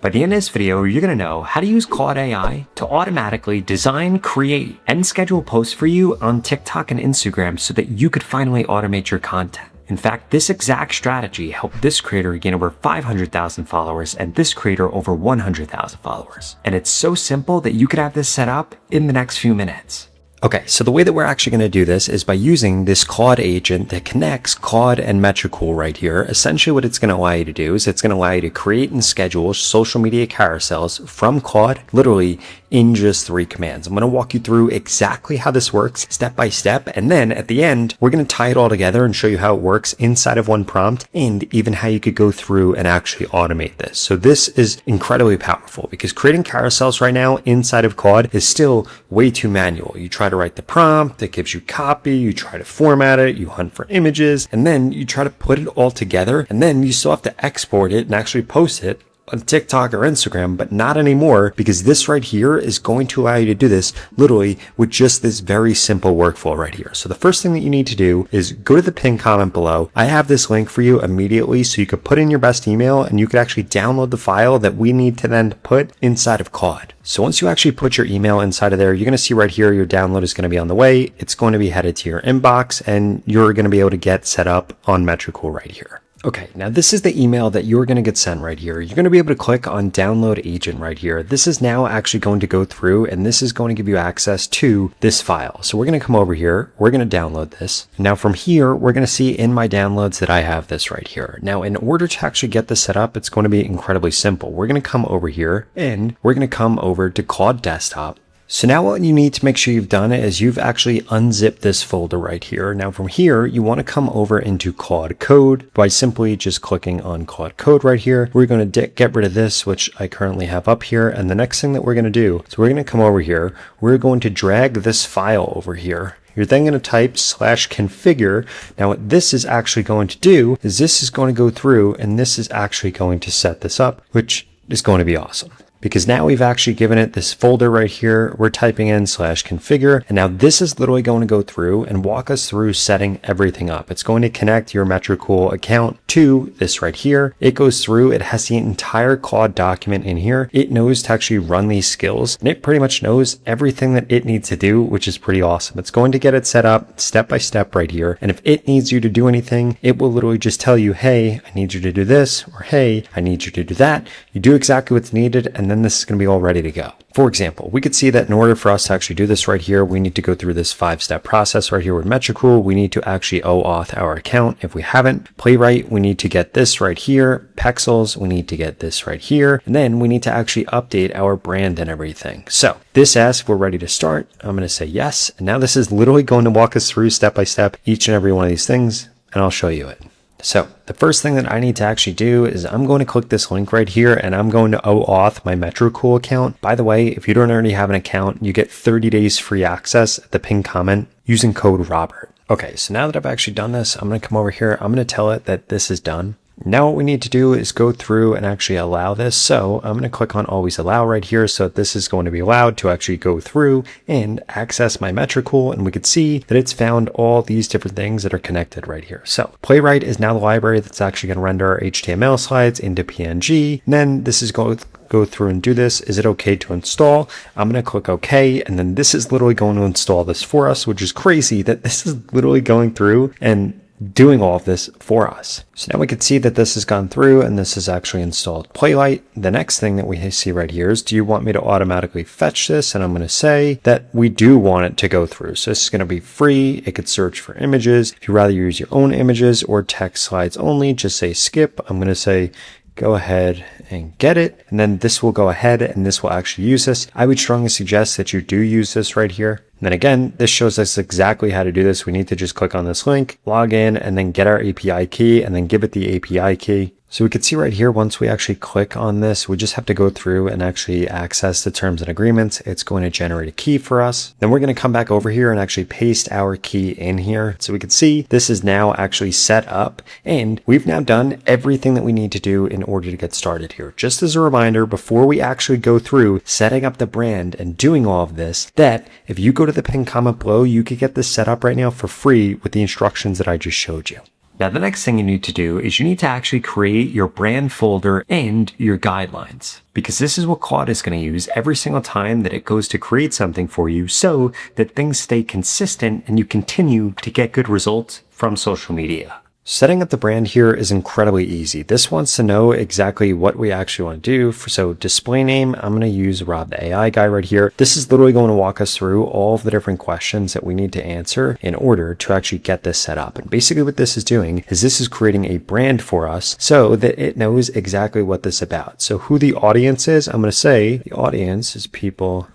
By the end of this video, you're going to know how to use Claude AI to automatically design, create, and schedule posts for you on TikTok and Instagram so that you could finally automate your content. In fact, this exact strategy helped this creator gain over 500,000 followers and this creator over 100,000 followers. And it's so simple that you could have this set up in the next few minutes. Okay, so the way that we're actually going to do this is by using this Claude agent that connects Claude and Metricool right here. Essentially what it's going to allow you to do is it's going to allow you to create and schedule social media carousels from Claude, literally in just 3 commands. I'm going to walk you through exactly how this works step by step. And then at the end, we're going to tie it all together and show you how it works inside of one prompt and even how you could go through and actually automate this. So this is incredibly powerful because creating carousels right now inside of Claude is still way too manual. You try to write the prompt, it gives you copy, you try to format it, you hunt for images, and then you try to put it all together, and then you still have to export it and actually post it on TikTok or Instagram, but not anymore because this right here is going to allow you to do this literally with just this very simple workflow right here. So the first thing that you need to do is go to the pinned comment below. I have this link for you immediately so you could put in your best email and you could actually download the file that we need to then put inside of Claude. So once you actually put your email inside of there, you're going to see right here, your download is going to be on the way. It's going to be headed to your inbox and you're going to be able to get set up on Metricool right here. Okay, now this is the email that you're going to get sent right here. You're going to be able to click on download agent right here. This is now actually going to go through and this is going to give you access to this file. So we're going to come over here. We're going to download this. Now from here, we're going to see in my downloads that I have this right here. Now in order to actually get this set up, it's going to be incredibly simple. We're going to come over here and we're going to come over to Claude Desktop. So now what you need to make sure you've done is you've actually unzipped this folder right here. Now from here, you want to come over into Claude Code by simply just clicking on Claude Code right here. We're going to get rid of this, which I currently have up here. And the next thing that we're going to do, so we're going to come over here. We're going to drag this file over here. You're then going to type /configure. Now what this is actually going to do is this is going to go through and this is actually going to set this up, which is going to be awesome. Because now we've actually given it this folder right here. We're typing in /configure. And now this is literally going to go through and walk us through setting everything up. It's going to connect your Metricool account to this right here. It goes through, it has the entire Claude document in here. It knows to actually run these skills and it pretty much knows everything that it needs to do, which is pretty awesome. It's going to get it set up step by step right here. And if it needs you to do anything, it will literally just tell you, hey, I need you to do this, or hey, I need you to do that. You do exactly what's needed and then this is going to be all ready to go. For example, we could see that in order for us to actually do this right here, we need to go through this 5-step process right here with Metricool. We need to actually OAuth our account if we haven't. Playwright, we need to get this right here. Pexels, we need to get this right here. And then we need to actually update our brand and everything. So this asks if we're ready to start. I'm going to say yes. And now this is literally going to walk us through step by step each and every one of these things, and I'll show you it. So the first thing that I need to actually do is I'm going to click this link right here and I'm going to OAuth my Metricool account. By the way, if you don't already have an account, you get 30 days free access at the pinned comment using code Robert. Okay, so now that I've actually done this, I'm going to come over here. I'm going to tell it that this is done. Now what we need to do is go through and actually allow this. So I'm going to click on always allow right here. So this is going to be allowed to actually go through and access my Metricool. And we could see that it's found all these different things that are connected right here. So Playwright is now the library that's actually going to render our HTML slides into PNG. And then this is going to go through and do this. Is it okay to install? I'm going to click OK. And then this is literally going to install this for us, which is crazy that this is literally going through and doing all of this for us. So now we can see that this has gone through and this is actually installed Playwright. The next thing that we see right here is, do you want me to automatically fetch this? And I'm going to say that we do want it to go through. So this is going to be free. It could search for images. If you rather use your own images or text slides only, just say skip. I'm going to say go ahead and get it. And then this will go ahead and this will actually use this. I would strongly suggest that you do use this right here. And then again, this shows us exactly how to do this. We need to just click on this link, log in, and then get our API key and then give it the API key. So we can see right here, once we actually click on this, we just have to go through and actually access the terms and agreements. It's going to generate a key for us. Then we're going to come back over here and actually paste our key in here. So we can see this is now actually set up and we've now done everything that we need to do in order to get started here. Just as a reminder, before we actually go through setting up the brand and doing all of this, that if you go to the pinned comment below, you could get this set up right now for free with the instructions that I just showed you. Now, the next thing you need to do is you need to actually create your brand folder and your guidelines, because this is what Claude is going to use every single time that it goes to create something for you so that things stay consistent and you continue to get good results from social media. Setting up the brand here is incredibly easy. This wants to know exactly what we actually want to do. So display name, I'm going to use Rob the AI guy right here. This is literally going to walk us through all of the different questions that we need to answer in order to actually get this set up. And basically what this is doing is this is creating a brand for us so that it knows exactly what this is about. So who the audience is, I'm going to say the audience is people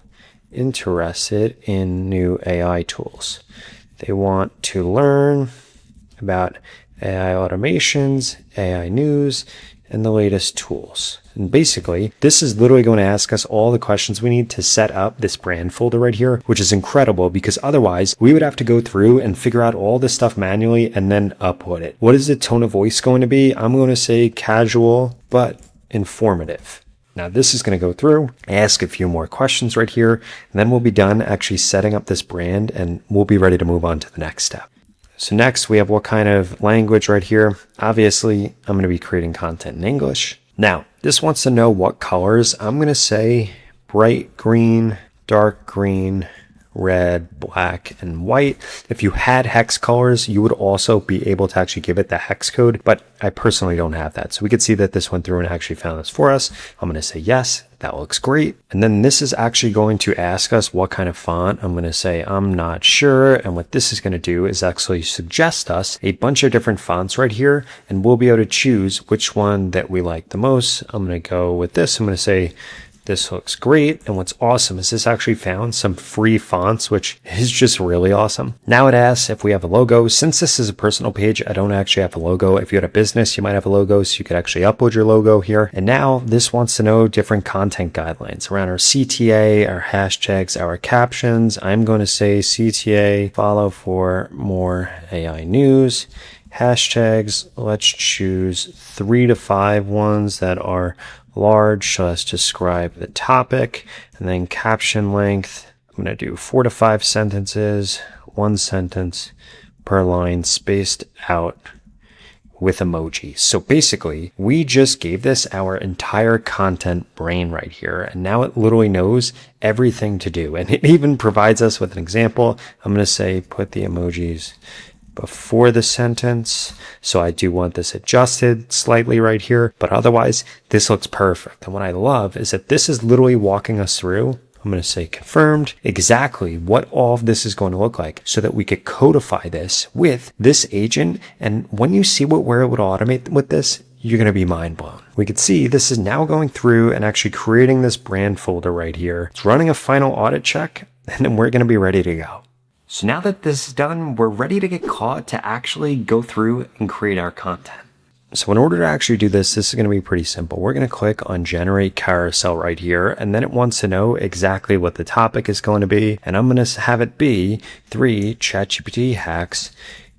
interested in new AI tools. They want to learn about AI automations, AI news, and the latest tools. And basically, this is literally going to ask us all the questions we need to set up this brand folder right here, which is incredible because otherwise we would have to go through and figure out all this stuff manually and then upload it. What is the tone of voice going to be? I'm going to say casual, but informative. Now this is going to go through, ask a few more questions right here, and then we'll be done actually setting up this brand and we'll be ready to move on to the next step. So next we have what kind of language right here. Obviously, I'm going to be creating content in English. Now, this wants to know what colors. I'm going to say bright green, dark green, red, black, and white. If you had hex colors, you would also be able to actually give it the hex code, but I personally don't have that. So we could see that this went through and actually found this for us. I'm going to say yes. That looks great. And then this is actually going to ask us what kind of font. I'm going to say, I'm not sure. And what this is going to do is actually suggest us a bunch of different fonts right here. And we'll be able to choose which one that we like the most. I'm going to go with this. I'm going to say, this looks great. And what's awesome is this actually found some free fonts, which is just really awesome. Now it asks if we have a logo. Since this is a personal page, I don't actually have a logo. If you had a business, you might have a logo, so you could actually upload your logo here. And now this wants to know different content guidelines around our CTA, our hashtags, our captions. I'm going to say CTA, follow for more AI news. Hashtags, let's choose 3 to 5 ones that are large, so let's describe the topic. And then caption length, I'm going to do 4 to 5 sentences, 1 sentence per line spaced out with emojis. So basically, we just gave this our entire content brain right here, and now it literally knows everything to do. And it even provides us with an example. I'm going to say put the emojis before the sentence. So I do want this adjusted slightly right here, but otherwise this looks perfect. And what I love is that this is literally walking us through. I'm going to say confirmed exactly what all of this is going to look like so that we could codify this with this agent. And when you see what we're able to automate with this, you're going to be mind blown. We could see this is now going through and actually creating this brand folder right here. It's running a final audit check, and then we're going to be ready to go. So now that this is done, we're ready to get Claude to actually go through and create our content. So in order to actually do this, this is going to be pretty simple. We're going to click on generate carousel right here, and then it wants to know exactly what the topic is going to be. And I'm going to have it be 3 ChatGPT hacks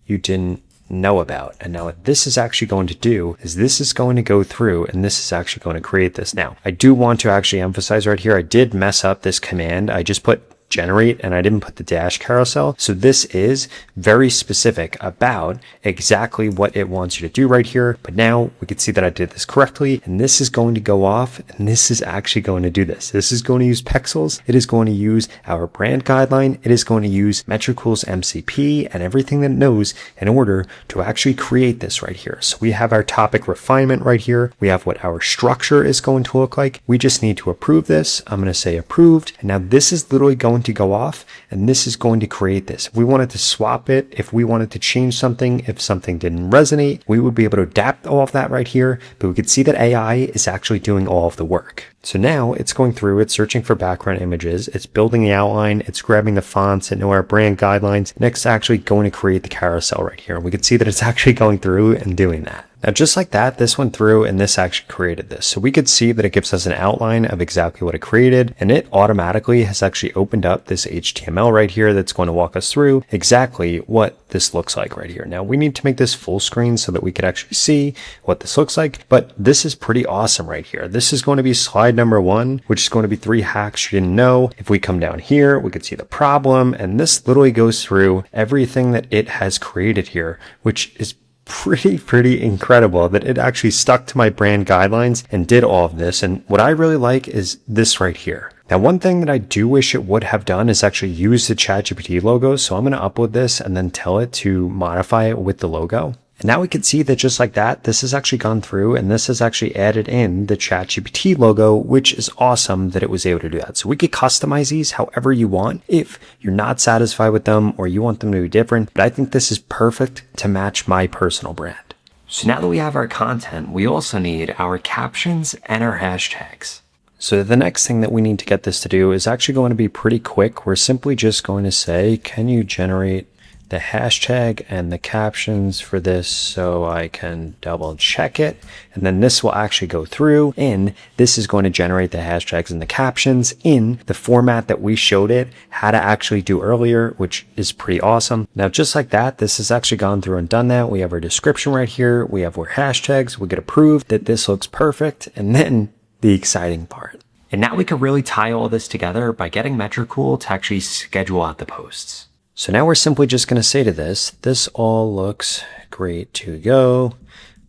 you didn't know about. And now what this is actually going to do is this is going to go through and this is actually going to create this. Now, I do want to actually emphasize right here, I did mess up this command. I just put generate and I didn't put the dash carousel. So this is very specific about exactly what it wants you to do right here. But now we can see that I did this correctly, and this is going to go off, and this is actually going to do this. This is going to use pixels. It is going to use our brand guideline. It is going to use Metrical's MCP and everything that it knows in order to actually create this right here. So we have our topic refinement right here. We have what our structure is going to look like. We just need to approve this. I'm going to say approved. And now this is literally going to go off, and this is going to create this. If we wanted to swap it, if we wanted to change something, if something didn't resonate, we would be able to adapt all of that right here, but we could see that AI is actually doing all of the work. So now it's going through, it's searching for background images, it's building the outline, it's grabbing the fonts, it know our brand guidelines, and it's actually going to create the carousel right here. And we can see that it's actually going through and doing that. Now, just like that, this went through and this actually created this. So we could see that it gives us an outline of exactly what it created, and it automatically has actually opened up this HTML right here that's going to walk us through exactly what this looks like right here. Now, we need to make this full screen so that we could actually see what this looks like, but this is pretty awesome right here. This is going to be slide number 1, which is going to be 3 hacks you didn't know. If we come down here, we could see the problem, and this literally goes through everything that it has created here, which is pretty incredible that it actually stuck to my brand guidelines and did all of this. And what I really like is this right here. Now, one thing that I do wish it would have done is actually use the ChatGPT logo. So I'm going to upload this and then tell it to modify it with the logo. And now we can see that just like that, this has actually gone through and this has actually added in the ChatGPT logo, which is awesome that it was able to do that. So we could customize these however you want if you're not satisfied with them or you want them to be different. But I think this is perfect to match my personal brand. So now that we have our content, we also need our captions and our hashtags. So the next thing that we need to get this to do is actually going to be pretty quick. We're simply just going to say, can you generate the hashtag and the captions for this so I can double check it? And then this will actually go through and this is going to generate the hashtags and the captions in the format that we showed it how to actually do earlier, which is pretty awesome. Now, just like that, this has actually gone through and done that. We have our description right here. We have our hashtags. We get approved that this looks perfect. And then the exciting part. And now we can really tie all this together by getting Metricool to actually schedule out the posts. So now we're simply just going to say to this all looks great to go.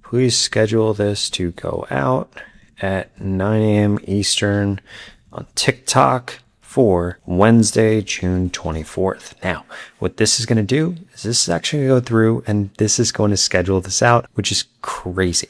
Please schedule this to go out at 9 a.m. Eastern on TikTok for Wednesday, June 24th. Now, what this is going to do is this is actually going to go through and this is going to schedule this out, which is crazy.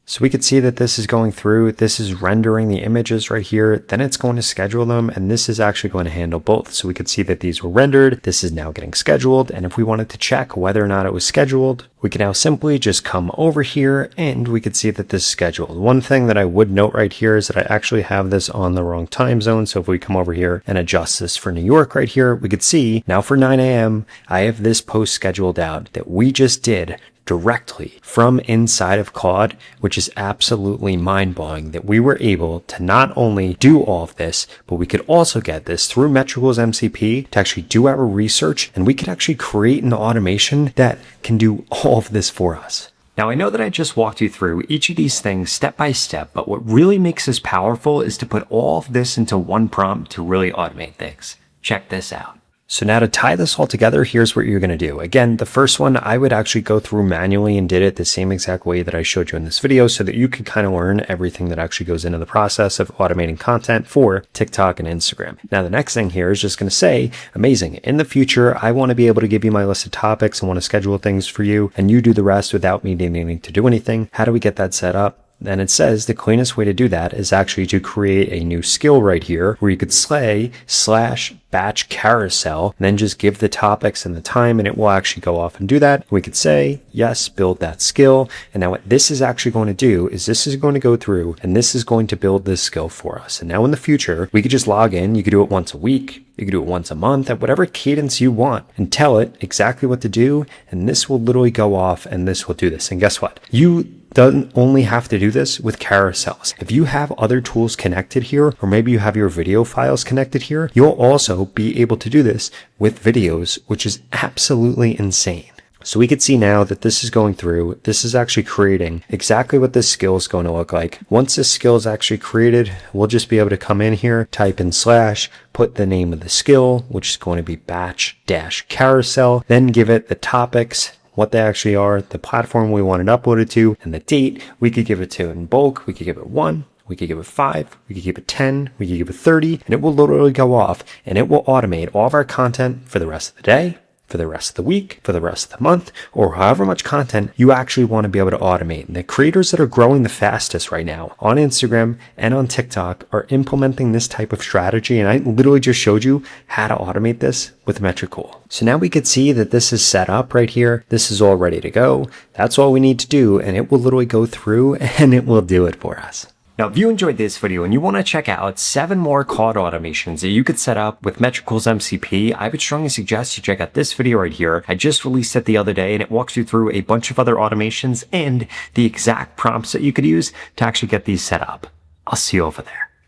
So we could see that this is going through, this is rendering the images right here, then it's going to schedule them, and this is actually going to handle both. So we could see that these were rendered, this is now getting scheduled, and if we wanted to check whether or not it was scheduled, we can now simply just come over here and we could see that this is scheduled. One thing that I would note right here is that I actually have this on the wrong time zone. So if we come over here and adjust this for New York right here, we could see now for 9 a.m. I have this post scheduled out that we just did directly from inside of Claude, which is absolutely mind-blowing that we were able to not only do all of this, but we could also get this through Metricool's MCP to actually do our research, and we could actually create an automation that can do all of this for us. Now, I know that I just walked you through each of these things step by step, but what really makes this powerful is to put all of this into one prompt to really automate things. Check this out. So now to tie this all together, here's what you're going to do. Again, the first one, I would actually go through manually and did it the same exact way that I showed you in this video so that you can kind of learn everything that actually goes into the process of automating content for TikTok and Instagram. Now, the next thing here is just going to say, amazing. In the future, I want to be able to give you my list of topics and want to schedule things for you, and you do the rest without me needing to do anything. How do we get that set up? Then it says the cleanest way to do that is actually to create a new skill right here where you could /batch carousel, and then just give the topics and the time, and it will actually go off and do that. We could say, yes, build that skill. And now what this is actually going to do is this is going to go through and this is going to build this skill for us. And now in the future, we could just log in. You could do it once a week. You can do it once a month at whatever cadence you want and tell it exactly what to do. And this will literally go off and this will do this. And guess what? You don't only have to do this with carousels. If you have other tools connected here, or maybe you have your video files connected here, you'll also be able to do this with videos, which is absolutely insane. So we could see now that this is going through, this is actually creating exactly what this skill is going to look like. Once this skill is actually created, we'll just be able to come in here, type in /, put the name of the skill, which is going to be batch-carousel, then give it the topics, what they actually are, the platform we want it uploaded to, and the date. We could give it to in bulk. We could give it 1. We could give it 5, we could give it 10, we could give it 30, and it will literally go off and it will automate all of our content for the rest of the day, for the rest of the week, for the rest of the month, or however much content you actually want to be able to automate. And the creators that are growing the fastest right now on Instagram and on TikTok are implementing this type of strategy. And I literally just showed you how to automate this with Metricool. So now we could see that this is set up right here. This is all ready to go. That's all we need to do. And it will literally go through and it will do it for us. Now, if you enjoyed this video and you want to check out 7 more Claude automations that you could set up with Metricool's MCP, I would strongly suggest you check out this video right here. I just released it the other day and it walks you through a bunch of other automations and the exact prompts that you could use to actually get these set up. I'll see you over there.